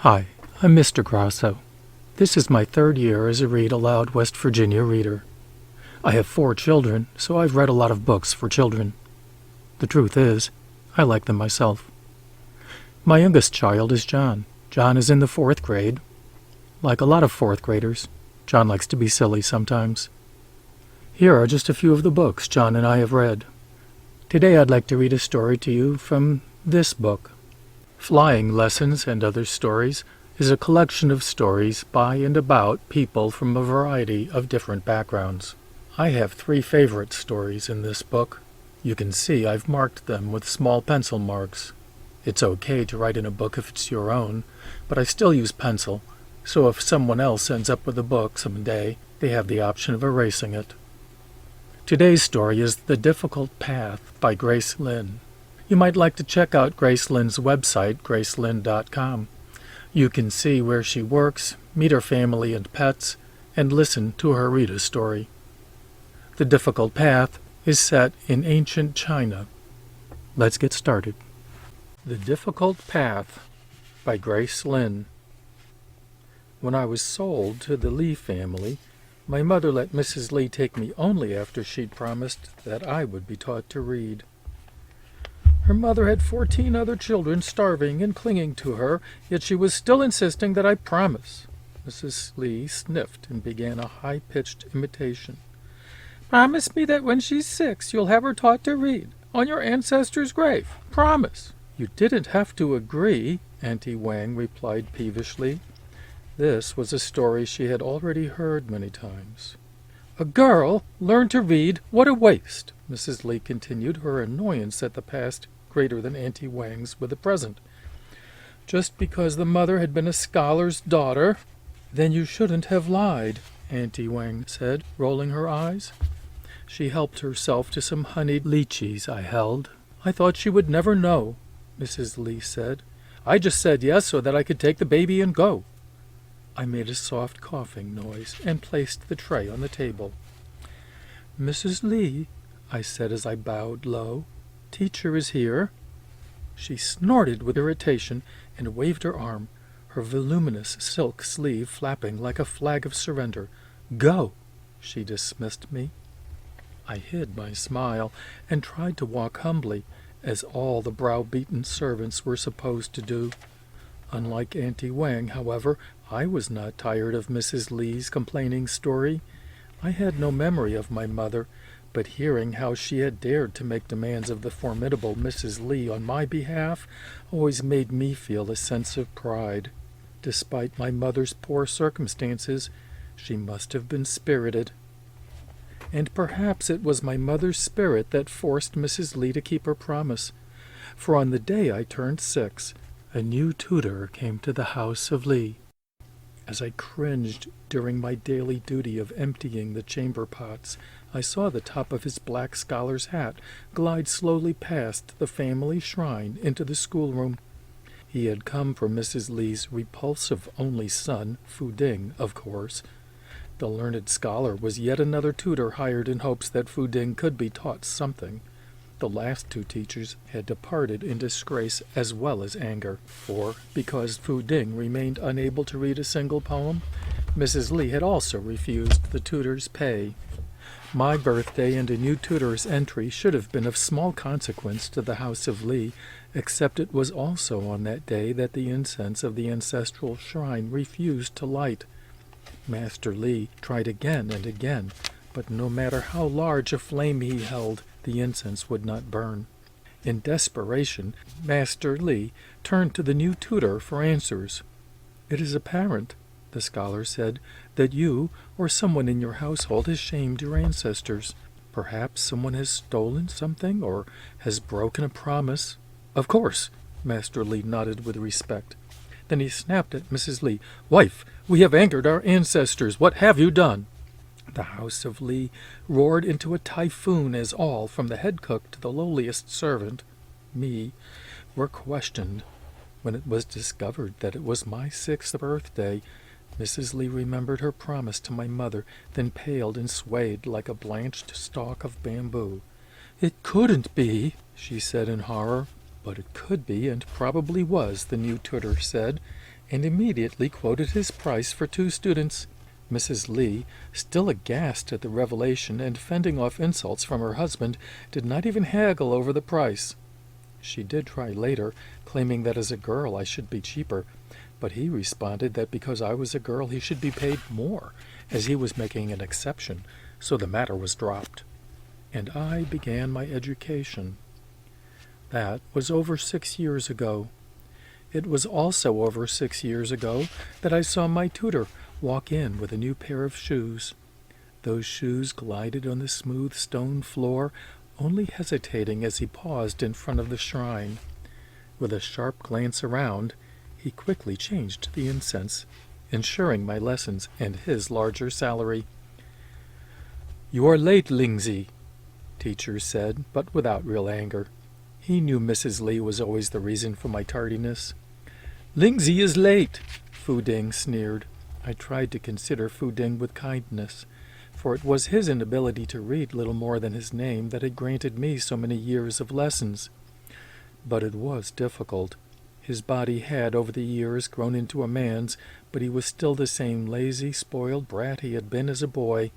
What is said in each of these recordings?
Hi, I'm Mr. Grasso. This is my third year as a Read Aloud West Virginia reader. I have 4 children, so I've read a lot of books for children. The truth is, I like them myself. My youngest child is John. John is in the 4th grade. Like a lot of 4th graders, John likes to be silly sometimes. Here are just a few of the books John and I have read. Today I'd like to read a story to you from this book. Flying Lessons and Other Stories is a collection of stories by and about people from a variety of different backgrounds. I have 3 favorite stories in this book. You can see I've marked them with small pencil marks. It's okay to write in a book if it's your own, but I still use pencil, so if someone else ends up with a book someday, they have the option of erasing it. Today's story is The Difficult Path by Grace Lin. You might like to check out Grace Lin's website, gracelin.com. You can see where she works, meet her family and pets, and listen to her read a story. The Difficult Path is set in ancient China. Let's get started. The Difficult Path by Grace Lin. When I was sold to the Lee family, my mother let Mrs. Lee take me only after she'd promised that I would be taught to read. Her mother had 14 other children starving and clinging to her, yet she was still insisting that I promise. Mrs. Lee sniffed and began a high-pitched imitation. "Promise me that when she's 6, you'll have her taught to read, on your ancestor's grave. Promise." "You didn't have to agree," Auntie Wang replied peevishly. This was a story she had already heard many times. "A girl learn to read? What a waste!" Mrs. Lee continued, her annoyance at the past greater than Auntie Wang's with the present. "Just because the mother had been a scholar's daughter?" "Then you shouldn't have lied," Auntie Wang said, rolling her eyes. She helped herself to some honeyed lychees I held. "I thought she would never know," Mrs. Lee said. "I just said yes so that I could take the baby and go." I made a soft coughing noise and placed the tray on the table. "Mrs. Lee," I said as I bowed low, "teacher is here." She snorted with irritation and waved her arm, her voluminous silk sleeve flapping like a flag of surrender. "Go!" She dismissed me. I hid my smile and tried to walk humbly, as all the browbeaten servants were supposed to do. Unlike Auntie Wang, however, I was not tired of Mrs. Lee's complaining story. I had no memory of my mother, but hearing how she had dared to make demands of the formidable Mrs. Lee on my behalf always made me feel a sense of pride. Despite my mother's poor circumstances, she must have been spirited. And perhaps it was my mother's spirit that forced Mrs. Lee to keep her promise, for on the day I turned 6, a new tutor came to the house of Lee. As I cringed during my daily duty of emptying the chamber pots, I saw the top of his black scholar's hat glide slowly past the family shrine into the schoolroom. He had come from Mrs. Lee's repulsive only son, Fu Ding, of course. The learned scholar was yet another tutor hired in hopes that Fu Ding could be taught something. The last 2 teachers had departed in disgrace as well as anger, for, because Fu Ding remained unable to read a single poem, Mrs. Lee had also refused the tutor's pay. My birthday and a new tutor's entry should have been of small consequence to the house of Lee, except it was also on that day that the incense of the ancestral shrine refused to light. Master Lee tried again and again, but no matter how large a flame he held, the incense would not burn. In desperation, Master Lee turned to the new tutor for answers. "It is apparent," the scholar said, "that you or someone in your household has shamed your ancestors. Perhaps someone has stolen something or has broken a promise." "Of course," Master Lee nodded with respect. Then he snapped at Mrs. Lee. "Wife, we have angered our ancestors. What have you done?" The house of Lee roared into a typhoon as all, from the head cook to the lowliest servant, me, were questioned. When it was discovered that it was my 6th birthday, Mrs. Lee remembered her promise to my mother, then paled and swayed like a blanched stalk of bamboo. "It couldn't be," she said in horror. "But it could be, and probably was," the new tutor said, and immediately quoted his price for 2 students. Mrs. Lee, still aghast at the revelation and fending off insults from her husband, did not even haggle over the price. She did try later, claiming that as a girl I should be cheaper, but he responded that because I was a girl he should be paid more, as he was making an exception, so the matter was dropped. And I began my education. That was over 6 years ago. It was also over 6 years ago that I saw my tutor walk in with a new pair of shoes. Those shoes glided on the smooth stone floor, only hesitating as he paused in front of the shrine. With a sharp glance around, he quickly changed the incense, ensuring my lessons and his larger salary. "You are late, Lingzi," teacher said, but without real anger. He knew Mrs. Lee was always the reason for my tardiness. "Lingzi is late," Fu Ding sneered. I tried to consider Fu Ding with kindness, for it was his inability to read little more than his name that had granted me so many years of lessons. But it was difficult. His body had, over the years, grown into a man's, but he was still the same lazy, spoiled brat he had been as a boy.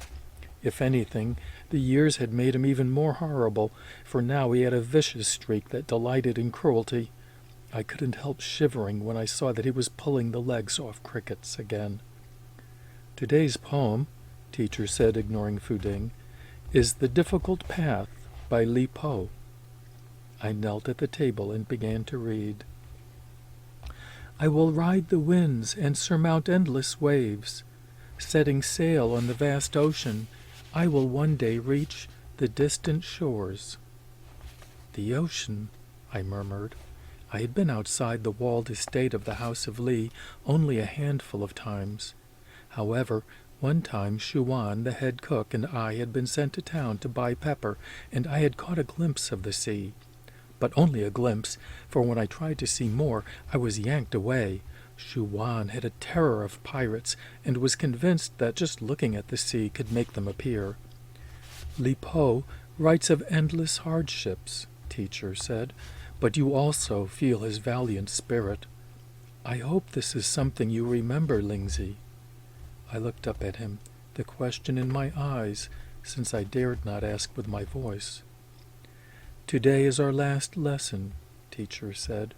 If anything, the years had made him even more horrible, for now he had a vicious streak that delighted in cruelty. I couldn't help shivering when I saw that he was pulling the legs off crickets again. "Today's poem," teacher said, ignoring Fu Ding, "is The Difficult Path by Li Po." I knelt at the table and began to read. "I will ride the winds and surmount endless waves. Setting sail on the vast ocean, I will one day reach the distant shores." "The ocean," I murmured. I had been outside the walled estate of the House of Li only a handful of times. However, one time Shuan, the head cook, and I had been sent to town to buy pepper, and I had caught a glimpse of the sea. But only a glimpse, for when I tried to see more, I was yanked away. Shuan had a terror of pirates, and was convinced that just looking at the sea could make them appear. "Li Po writes of endless hardships," teacher said, "but you also feel his valiant spirit. I hope this is something you remember, Lingzi." I looked up at him, the question in my eyes, since I dared not ask with my voice. "Today is our last lesson," teacher said.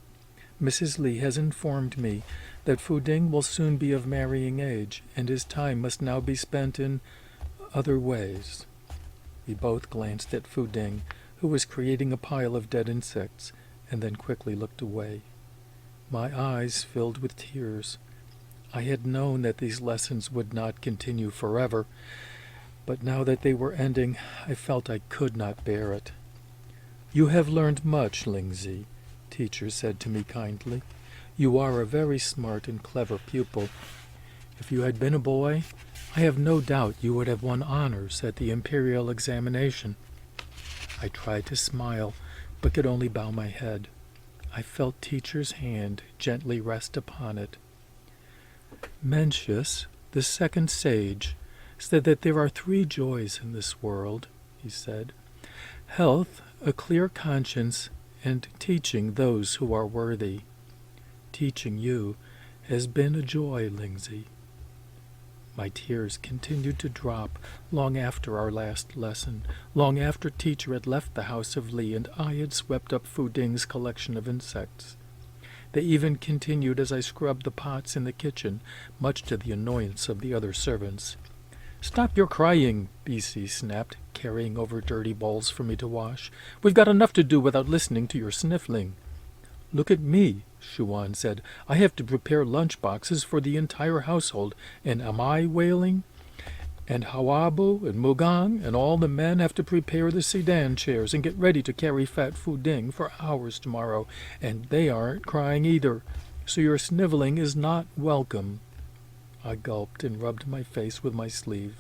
"Mrs. Lee has informed me that Fu Ding will soon be of marrying age, and his time must now be spent in other ways." We both glanced at Fu Ding, who was creating a pile of dead insects, and then quickly looked away. My eyes filled with tears. I had known that these lessons would not continue forever, but now that they were ending, I felt I could not bear it. "You have learned much, Lingzi," teacher said to me kindly. "You are a very smart and clever pupil. If you had been a boy, I have no doubt you would have won honors at the imperial examination." I tried to smile, but could only bow my head. I felt teacher's hand gently rest upon it. "Mencius, the second sage, said that there are 3 joys in this world," he said. "Health, a clear conscience, and teaching those who are worthy. Teaching you has been a joy, Lingzi." My tears continued to drop long after our last lesson, long after teacher had left the House of Li and I had swept up Fu Ding's collection of insects. They even continued as I scrubbed the pots in the kitchen, much to the annoyance of the other servants. "Stop your crying," BC snapped, carrying over dirty bowls for me to wash. "We've got enough to do without listening to your sniffling." "Look at me," Shuan said. "I have to prepare lunch boxes for the entire household, and am I wailing? And Hawabu and Mugang and all the men have to prepare the sedan chairs and get ready to carry Fat Fu Ding for hours tomorrow, and they aren't crying either, so your sniveling is not welcome." I gulped and rubbed my face with my sleeve.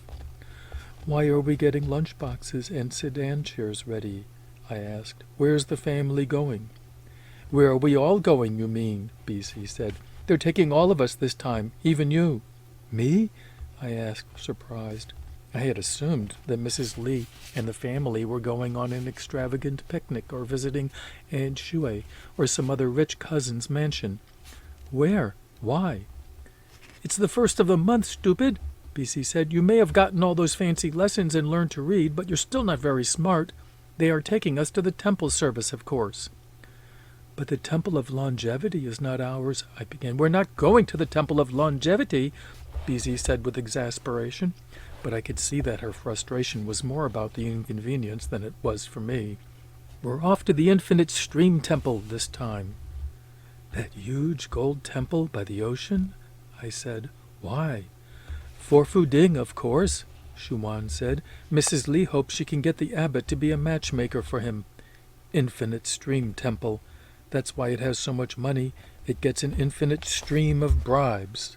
"Why are we getting lunch boxes and sedan chairs ready?" I asked. "Where's the family going?" "Where are we all going, you mean?" BC said. "They're taking all of us this time, even you." "Me?" I asked, surprised. I had assumed that Mrs. Lee and the family were going on an extravagant picnic or visiting Aunt Shui or some other rich cousin's mansion. "Where?" Why? It's the first of the month, stupid, BC said. You may have gotten all those fancy lessons and learned to read, but you're still not very smart. They are taking us to the temple service, of course. But the Temple of Longevity is not ours, I began. We're not going to the Temple of Longevity, BZ said with exasperation. But I could see that her frustration was more about the inconvenience than it was for me. We're off to the Infinite Stream Temple this time. That huge gold temple by the ocean? I said. Why? For Fu Ding, of course, Shuwan said. Mrs. Li hopes she can get the abbot to be a matchmaker for him. Infinite Stream Temple. That's why it has so much money. It gets an infinite stream of bribes.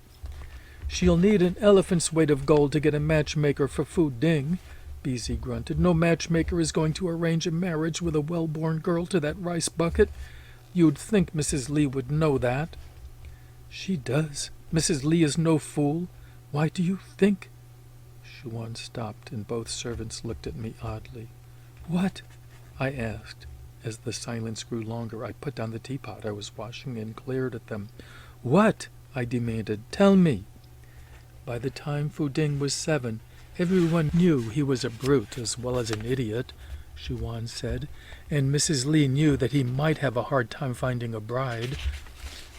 She'll need an elephant's weight of gold to get a matchmaker for Fu Ding, BZ grunted. No matchmaker is going to arrange a marriage with a well-born girl to that rice bucket. You'd think Mrs. Li would know that. She does. Mrs. Li is no fool. Why do you think? Shuwan stopped, and both servants looked at me oddly. What? I asked. As the silence grew longer, I put down the teapot I was washing and glared at them. What? I demanded. Tell me. By the time Fu Ding was 7, everyone knew he was a brute as well as an idiot, Shuwan said, and Mrs. Li knew that he might have a hard time finding a bride.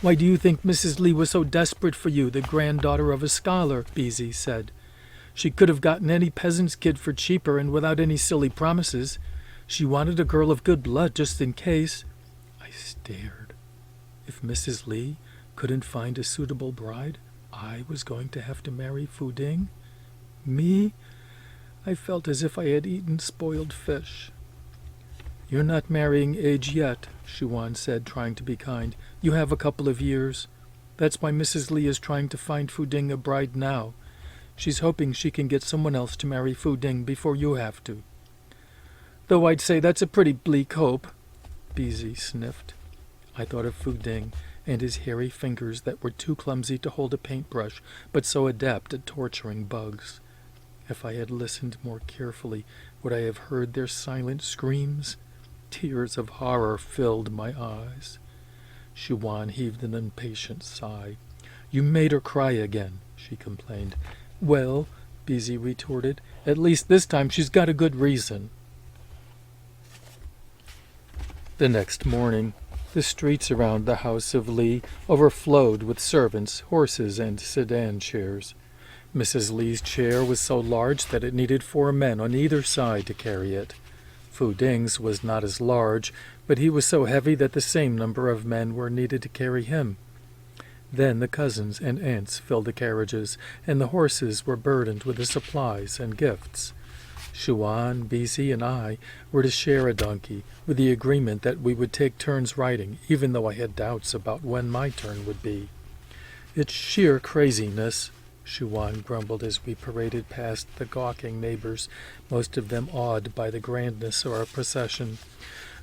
Why do you think Mrs. Li was so desperate for you, the granddaughter of a scholar? BZ said. She could have gotten any peasant's kid for cheaper and without any silly promises. She wanted a girl of good blood just in case. I stared. If Mrs. Li couldn't find a suitable bride, I was going to have to marry Fu Ding? Me? I felt as if I had eaten spoiled fish. You're not marrying age yet, Shuwan said, trying to be kind. You have a couple of years. That's why Mrs. Li is trying to find Fu Ding a bride now. She's hoping she can get someone else to marry Fu Ding before you have to. Though I'd say that's a pretty bleak hope, BZ sniffed. I thought of Fu Ding and his hairy fingers that were too clumsy to hold a paintbrush, but so adept at torturing bugs. If I had listened more carefully, would I have heard their silent screams? Tears of horror filled my eyes. Shuwan heaved an impatient sigh. You made her cry again, she complained. Well, BZ retorted, at least this time she's got a good reason. The next morning, the streets around the house of Li overflowed with servants, horses, and sedan chairs. Mrs. Li's chair was so large that it needed 4 men on either side to carry it. Fu Ding's was not as large, but he was so heavy that the same number of men were needed to carry him. Then the cousins and aunts filled the carriages, and the horses were burdened with the supplies and gifts. Shuwan, BZ, and I were to share a donkey, with the agreement that we would take turns riding, even though I had doubts about when my turn would be. It's sheer craziness, Shuwan grumbled as we paraded past the gawking neighbors, most of them awed by the grandness of our procession.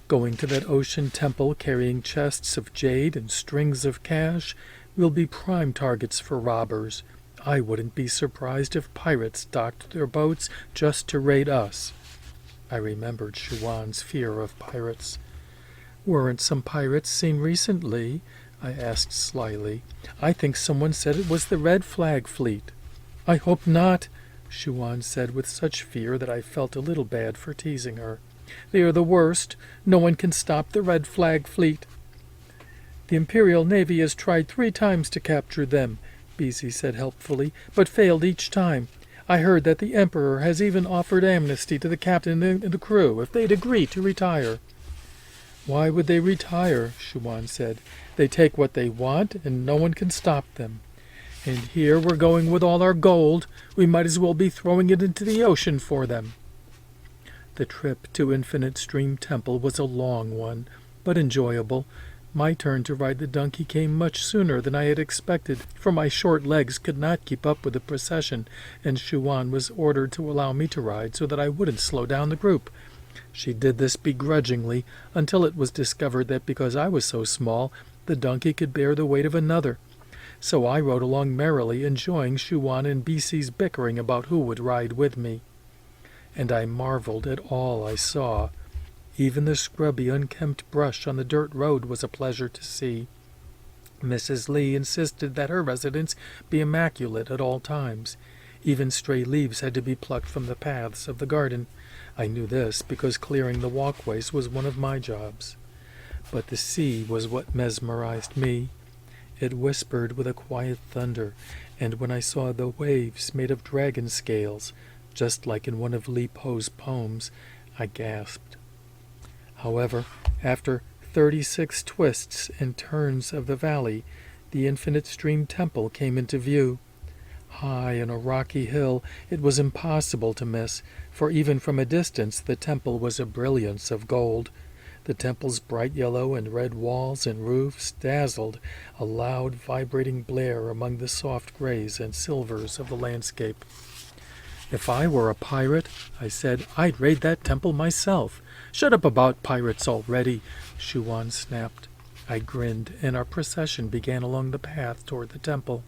Going to that ocean temple carrying chests of jade and strings of cash, we'll be prime targets for robbers. I wouldn't be surprised if pirates docked their boats just to raid us. I remembered Shuwan's fear of pirates. Weren't some pirates seen recently? I asked slyly. I think someone said it was the Red Flag Fleet. I hope not, Shuwan said with such fear that I felt a little bad for teasing her. They are the worst. No one can stop the Red Flag Fleet. The Imperial Navy has tried 3 times to capture them, BZ said helpfully, but failed each time. I heard that the Emperor has even offered amnesty to the captain and the crew if they'd agree to retire. Why would they retire? Shuwan said. They take what they want, and no one can stop them. And here we're going with all our gold. We might as well be throwing it into the ocean for them. The trip to Infinite Stream Temple was a long one, but enjoyable. My turn to ride the donkey came much sooner than I had expected, for my short legs could not keep up with the procession, and Shuwan was ordered to allow me to ride so that I wouldn't slow down the group. She did this begrudgingly, until it was discovered that because I was so small, the donkey could bear the weight of another. So I rode along merrily, enjoying Shuwan and BC's bickering about who would ride with me. And I marveled at all I saw. Even the scrubby, unkempt brush on the dirt road was a pleasure to see. Mrs. Lee insisted that her residence be immaculate at all times. Even stray leaves had to be plucked from the paths of the garden. I knew this because clearing the walkways was one of my jobs. But the sea was what mesmerized me. It whispered with a quiet thunder, and when I saw the waves made of dragon scales, just like in one of Li Po's poems, I gasped. However, after 36 twists and turns of the valley, the Infinite Stream Temple came into view. High on a rocky hill, it was impossible to miss, for even from a distance the temple was a brilliance of gold. The temple's bright yellow and red walls and roofs dazzled, a loud vibrating blare among the soft grays and silvers of the landscape. "If I were a pirate," I said, "I'd raid that temple myself." "Shut up about pirates already," Shuan snapped. I grinned, and our procession began along the path toward the temple.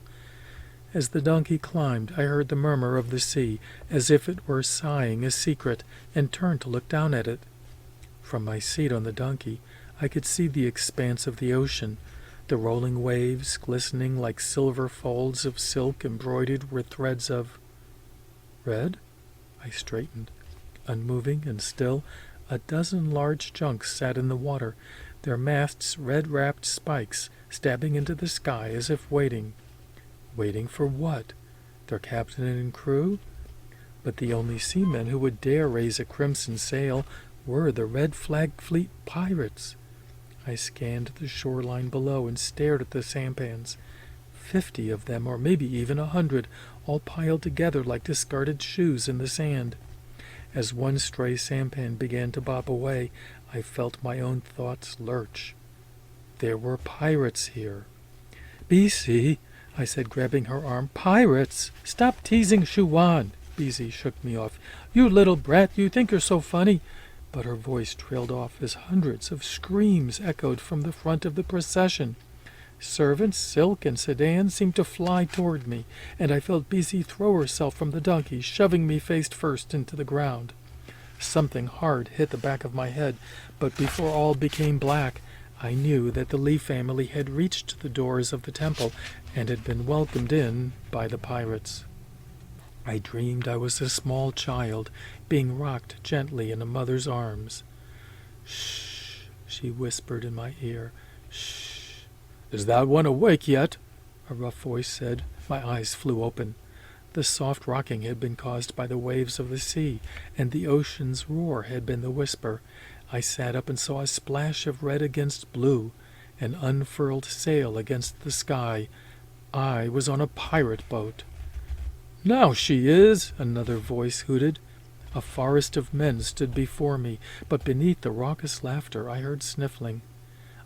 As the donkey climbed, I heard the murmur of the sea, as if it were sighing a secret, and turned to look down at it. From my seat on the donkey, I could see the expanse of the ocean, the rolling waves glistening like silver folds of silk embroidered with threads of red. I straightened. Unmoving and still, a dozen large junks sat in the water, their masts red-wrapped spikes stabbing into the sky as if waiting. Waiting for what? Their captain and crew? But the only seamen who would dare raise a crimson sail were the Red Flag Fleet pirates. I scanned the shoreline below and stared at the sampans. 50 of them, or maybe even 100, all piled together like discarded shoes in the sand. As one stray sampan began to bob away, I felt my own thoughts lurch. There were pirates here. "BC," I said, grabbing her arm. "Pirates! Stop teasing Shuan." BC shook me off. "You little brat, you think you're so funny." But her voice trailed off as hundreds of screams echoed from the front of the procession. Servants, silk, and sedans seemed to fly toward me, and I felt BC throw herself from the donkey, shoving me face first into the ground. Something hard hit the back of my head, but before all became black, I knew that the Lee family had reached the doors of the temple and had been welcomed in by the pirates. I dreamed I was a small child, being rocked gently in a mother's arms. "Shh," she whispered in my ear. "Shh." "Is that one awake yet?" a rough voice said. My eyes flew open. The soft rocking had been caused by the waves of the sea, and the ocean's roar had been the whisper. I sat up and saw a splash of red against blue, an unfurled sail against the sky. I was on a pirate boat. "Now she is!" another voice hooted. A forest of men stood before me, but beneath the raucous laughter I heard sniffling.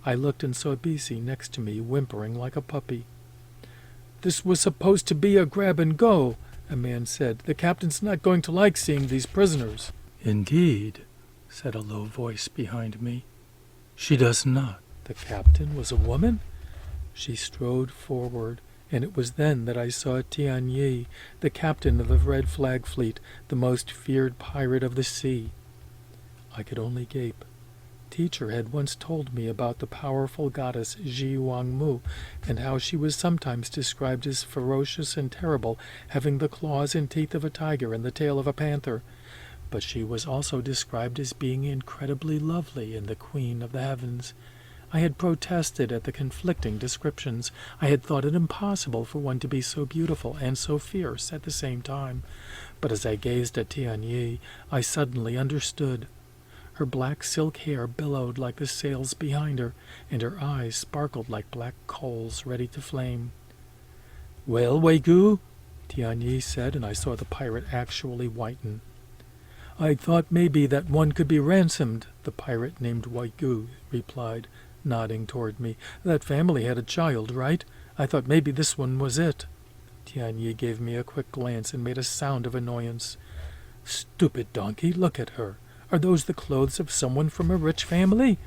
I looked and saw BC next to me, whimpering like a puppy. "This was supposed to be a grab-and-go," a man said. "The captain's not going to like seeing these prisoners." "Indeed," said a low voice behind me. "She does not." The captain was a woman? She strode forward, and it was then that I saw Tian Yi, the captain of the Red Flag Fleet, the most feared pirate of the sea. I could only gape. Teacher had once told me about the powerful goddess Ji Wangmu, and how she was sometimes described as ferocious and terrible, having the claws and teeth of a tiger and the tail of a panther. But she was also described as being incredibly lovely and the queen of the heavens. I had protested at the conflicting descriptions. I had thought it impossible for one to be so beautiful and so fierce at the same time. But as I gazed at Tian Yi, I suddenly understood. Her black silk hair billowed like the sails behind her, and her eyes sparkled like black coals ready to flame. "Well, Wei-gu," Tian Yi said, and I saw the pirate actually whiten. "I thought maybe that one could be ransomed," the pirate named Wei-gu replied, nodding toward me. "That family had a child, right? I thought maybe this one was it." Tian Yi gave me a quick glance and made a sound of annoyance. "Stupid donkey, look at her. Are those the clothes of someone from a rich family?"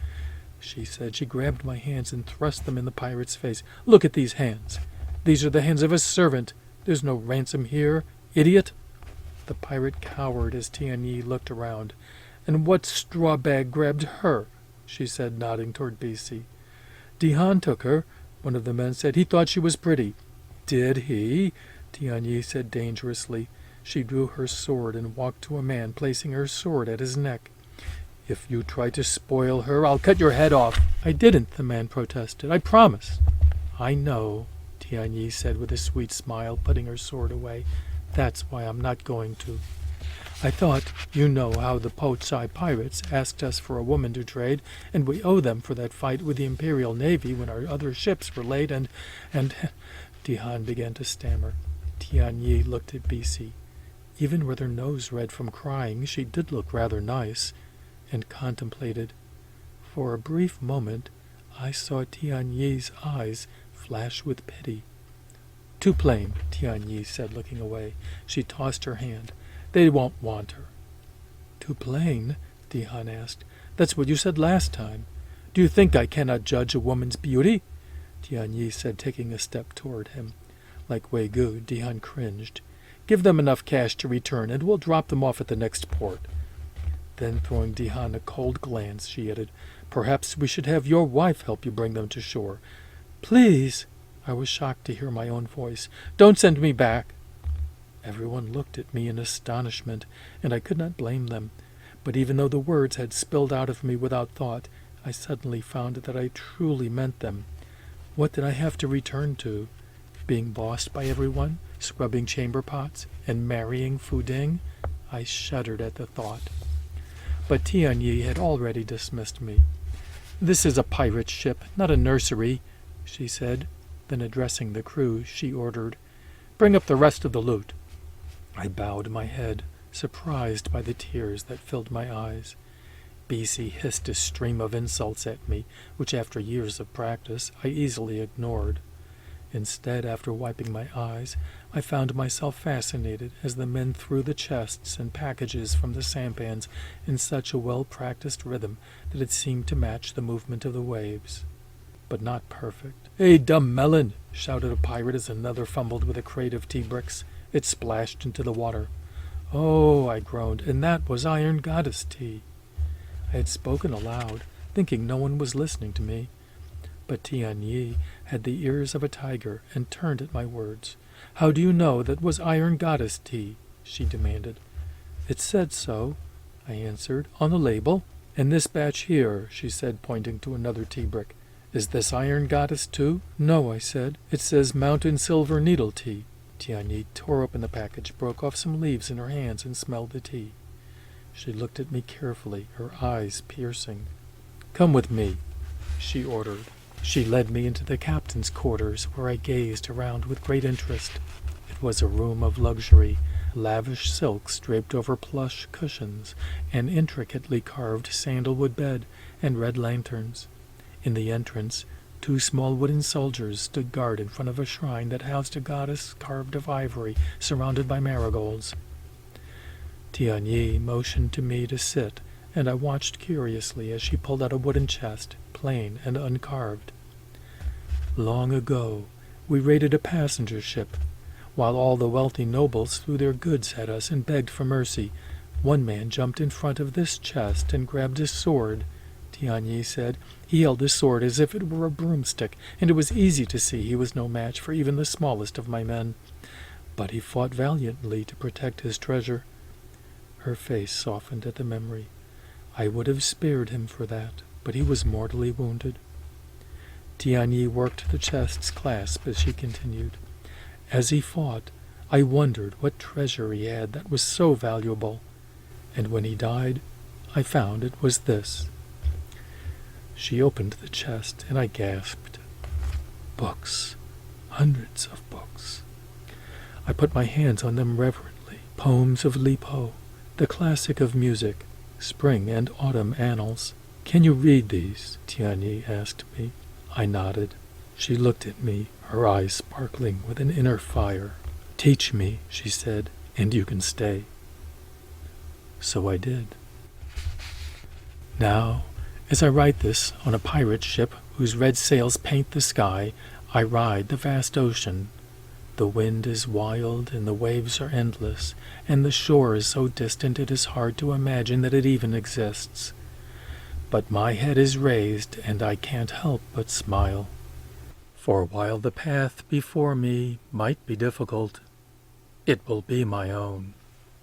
She said. She grabbed my hands and thrust them in the pirate's face. "Look at these hands. These are the hands of a servant. There's no ransom here, idiot." The pirate cowered as Tian Yi looked around. "And what straw bag grabbed her?" she said, nodding toward BC. "Dihan took her. one of the men said. "He thought she was pretty." "Did he?" Tianyi said dangerously. She drew her sword and walked to a man, placing her sword at his neck. "If you try to spoil her, I'll cut your head off." "I didn't," the man protested. "I promise." "I know," Tianyi said with a sweet smile, putting her sword away. "That's why I'm not going to. I thought, you know how the Po-Chai pirates asked us for a woman to trade, and we owe them for that fight with the Imperial Navy when our other ships were late and Dihan began to stammer. Tianyi looked at Bisi. Even with her nose red from crying, she did look rather nice, and contemplated. For a brief moment, I saw Tianyi's eyes flash with pity. "Too plain," Tianyi said, looking away. She tossed her hand. "They won't want her." "Too plain?" Dihan asked. "That's what you said last time. Do you think I cannot judge a woman's beauty?" Tianyi said, taking a step toward him. Like Wei Gu, Dihan cringed. "Give them enough cash to return, and we'll drop them off at the next port." Then, throwing Dihan a cold glance, she added, "Perhaps we should have your wife help you bring them to shore." "Please!" I was shocked to hear my own voice. "Don't send me back!" Everyone looked at me in astonishment, and I could not blame them. But even though the words had spilled out of me without thought, I suddenly found that I truly meant them. What did I have to return to? Being bossed by everyone, scrubbing chamber pots, and marrying Fu Ding? I shuddered at the thought. But Tianyi had already dismissed me. "This is a pirate ship, not a nursery," she said. Then addressing the crew, she ordered, "Bring up the rest of the loot." I bowed my head, surprised by the tears that filled my eyes. Bisi hissed a stream of insults at me, which after years of practice I easily ignored. Instead, after wiping my eyes, I found myself fascinated as the men threw the chests and packages from the sampans in such a well-practiced rhythm that it seemed to match the movement of the waves. But not perfect. "Hey, dumb melon!" shouted a pirate as another fumbled with a crate of tea bricks. It splashed into the water. "Oh," I groaned, "and that was Iron Goddess tea." I had spoken aloud, thinking no one was listening to me. But Tianyi had the ears of a tiger and turned at my words. "How do you know that was Iron Goddess tea?" she demanded. "It said so," I answered, "on the label." "And this batch here," she said, pointing to another tea brick. "Is this Iron Goddess too?" "No," I said. "It says Mountain Silver Needle tea." Tianyi tore open the package, broke off some leaves in her hands, and smelled the tea. She looked at me carefully, her eyes piercing. "Come with me," she ordered. She led me into the captain's quarters, where I gazed around with great interest. It was a room of luxury, lavish silks draped over plush cushions, an intricately carved sandalwood bed, and red lanterns. In the entrance, 2 small wooden soldiers stood guard in front of a shrine that housed a goddess carved of ivory, surrounded by marigolds. Tianyi motioned to me to sit, and I watched curiously as she pulled out a wooden chest, plain and uncarved. "Long ago, we raided a passenger ship. While all the wealthy nobles threw their goods at us and begged for mercy, one man jumped in front of this chest and grabbed his sword," Tianyi said. "He held his sword as if it were a broomstick, and it was easy to see he was no match for even the smallest of my men. But he fought valiantly to protect his treasure." Her face softened at the memory. "I would have spared him for that, but he was mortally wounded." Tianyi worked the chest's clasp as she continued. "As he fought, I wondered what treasure he had that was so valuable, and when he died, I found it was this." She opened the chest, and I gasped. Books. Hundreds of books. I put my hands on them reverently. Poems of Li Po, the classic of music, spring and autumn annals. "Can you read these?" Tianyi asked me. I nodded. She looked at me, her eyes sparkling with an inner fire. "Teach me," she said, "and you can stay." So I did. Now, as I write this on a pirate ship whose red sails paint the sky, I ride the vast ocean. The wind is wild and the waves are endless, and the shore is so distant it is hard to imagine that it even exists. But my head is raised, and I can't help but smile. For while the path before me might be difficult, it will be my own.